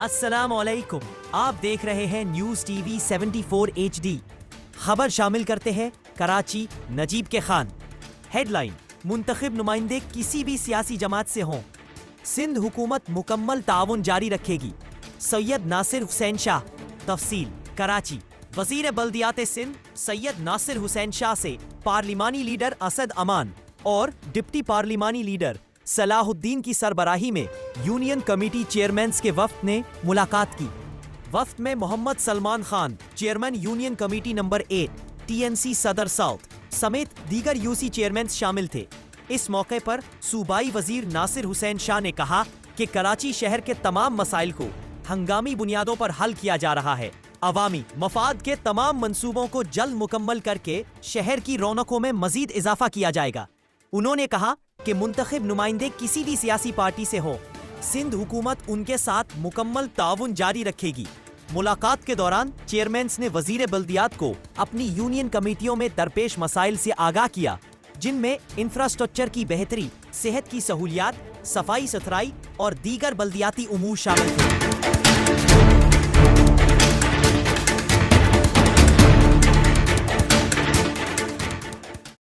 अस्सलाम वालेकुम। आप देख रहे हैं न्यूज़ टीवी 74 HD। खबर शामिल करते हैं कराची नजीब के खान। हेडलाइन, मुंतखब नुमाइंदे किसी भी सियासी जमात से हों, सिंध हुकूमत मुकम्मल ताउन जारी रखेगी। सैयद नासिर हुसैन शाह। तफसील, कराची। वज़ीर बल्दियात सिंध सैयद नासिर हुसैन शाह से पार्लिमानी लीडर असद अमान और डिप्टी पार्लिमानी लीडर सलाहुद्दीन की सरबराही में यूनियन कमेटी चेयरमैन्स के वफ्द ने मुलाकात की। वफ्द में Mohammad Salman Khan, chairman union committee number 8 TNC सदर साउथ समेत दीगर यूसी चेयरमैन शामिल थे। इस मौके पर सूबाई वजीर नासिर हुसैन शाह ने कहा कि कराची शहर के तमाम मसाइल को हंगामी बुनियादों पर हल किया जा रहा है। अवामी मफाद के तमाम मंसूबों को जल्द मुकम्मल करके शहर की रौनकों में मजीद इजाफा किया जाएगा। उन्होंने कहा कि मुंतखब नुमाइंदे किसी भी सियासी पार्टी से हों, सिंध हुकूमत उनके साथ मुकम्मल ताउन जारी रखेगी। मुलाकात के दौरान चेयरमैन्स ने वजीर बल्दियात को अपनी यूनियन कमेटियों में दरपेश मसाइल से आगाह किया, जिनमें इंफ्रास्ट्रक्चर की बेहतरी, सेहत की सहूलियात, सफाई सुथराई और दीगर बल्दियाती उमूर शामिल थे।